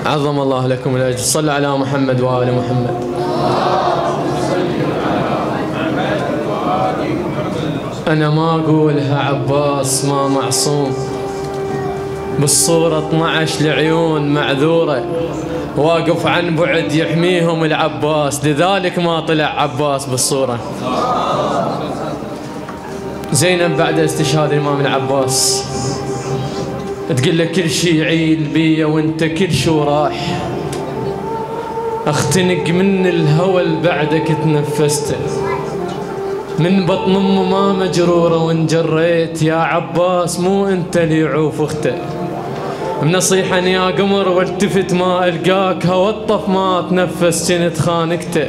عظم الله لكم الأجر. صلوا على محمد وآل محمد. أنا ما أقولها عباس ما معصوم، بالصورة 12 العيون معذورة، واقف عن بعد يحميهم العباس، لذلك ما طلع عباس بالصورة. زينب بعد استشهاد الإمام العباس تقول له كل شي يعيل بيا وانت كل شو راح، اختنق من الهوى بعدك تنفسته، من بطن ام ما مجروره وانجريت، يا عباس مو انت اللي يعوف اخته، منصيحا يا قمر والتفت ما القاك، هوطف ما تنفس كنت خانقته،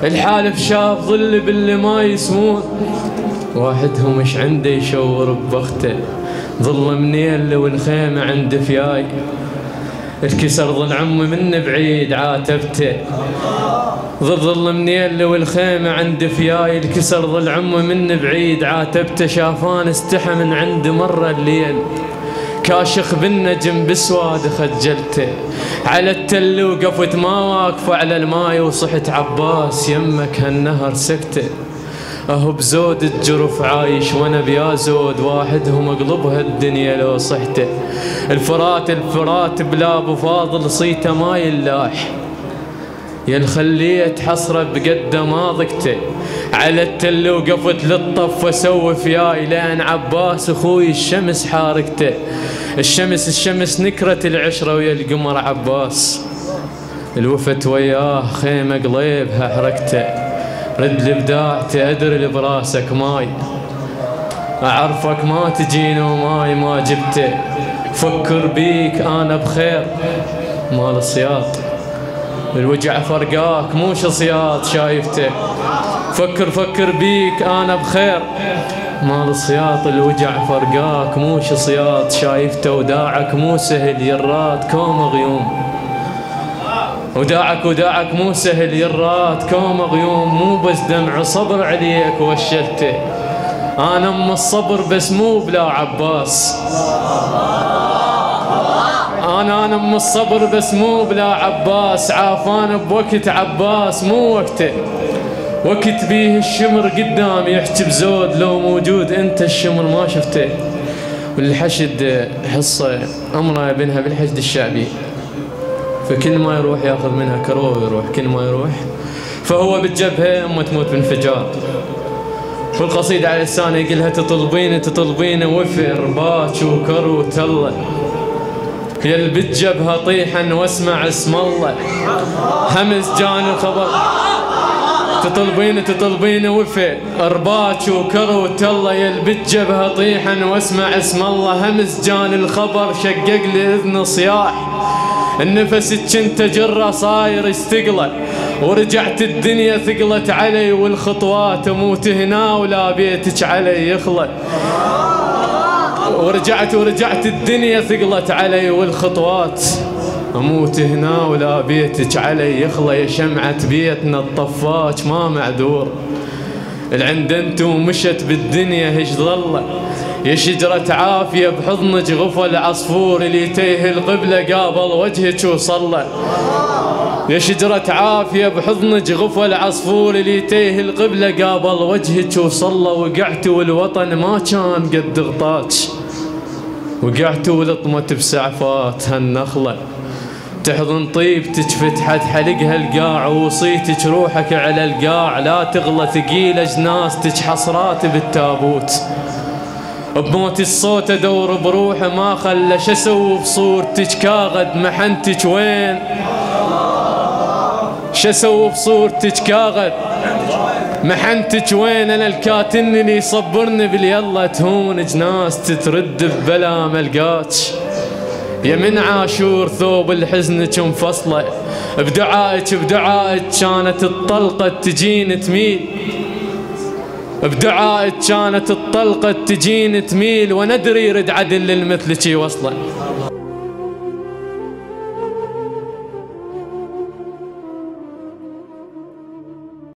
الحالف شاف ظل باللي ما يسمون، واحدهم ايش عنده يشور ببخته، ظل منيل والخيمه عند فياي، الكسر ظل عمي من بعيد عاتبته، ظل منيل والخيمه عند فياي، الكسر ظل عمي من بعيد عاتبته، شافان استحى من عند مره الليل، كاشخ بالنجم بسواد خجلته، على التل وقفت ما واقفه على الماي، وصحت عباس يمك هالنهر سكته، اهو بزود الجرف عايش وانا بيا زود، واحدهم اقلبها الدنيا لو صحته، الفرات بلا ابو فاضل صيته ما يلاح، يا الخليت حصره بقد ما ضقته، على التل وقفت للطف واسوي فياي، لان عباس اخوي الشمس حارقته، الشمس نكرت العشره ويا القمر عباس، الوفت وياه خيمه قليبها حرقته، رد الابداع ادري براسك ماي، اعرفك ما تجيني وماي ما جبته، فكر بيك انا بخير مال صياط، الوجع فرقاك مو صياط شايفته، فكر بيك انا بخير مال صياط، الوجع فرقاك مو صياط شايفته، وداعك مو سهل يرات كوم غيوم، وداعك مو سهل يرات كوم غيوم، مو بس دمع صبر عليك وشلته، انا ام الصبر بس مو بلا عباس، انا ام الصبر بس مو بلا عباس، عافان بوقت عباس مو وقته، وقت بيه الشمر قدام يحكي بزود، لو موجود انت الشمر ما شفته، والحشد حصه امره بينها بالحشد الشعبي، فكل ما يروح ياخذ منها كروه ويروح، كل ما يروح فهو بالجبهه امه تموت بانفجار، والقصيده على لسانه يقولها تطلبين وفر باك وكرو تله، يل بالجبهه طيحا واسمع اسم الله، همس جاني الخبر، تطلبين وفي ارباك وكرو تله، يل بالجبهه طيحا واسمع اسم الله، همس جاني الخبر شقق لي اذن صياح، النفس كنت جره صاير يستقله، ورجعت الدنيا ثقلت علي، والخطوات اموت هنا ولا بيتك علي يخلى، ورجعت الدنيا ثقلت علي، والخطوات اموت هنا ولا بيتك علي يخلى، يا شمعة بيتنا الطفاك ما معذور، العند انتو مشت بالدنيا هش ظله، يا شجرة عافية بحضنك غفل عصفور، اللي تيه القبلة قابل وجهك وصلى، يا شجرة عافية بحضنك غفل عصفور، اللي تيه القبلة قابل وجهك وصلى، وقعت والوطن ما كان قد غطاك، وقعت ولطمت بسعفات هالنخلة، تحضن طيبتك فتحت حلقها القاع، ووصيتك روحك على القاع، لا تغلى ثقيلة جناستك حصرات بالتابوت، بموت الصوت ادور بروحه ما خلى، شسوي بصورتك كاغد محنتك وين، شسوي بصورتك كاغد محنتك وين، انا الكاتن اللي يصبرني باليلا، تهون جناس تترد ببلا ملقاك، يا من عاشور ثوب الحزنك مفصله، بدعائك كانت الطلقه تجين تميل، بدعائك كانت الطلقه تجين تميل، وندري يرد عدل للمثلك يوصله،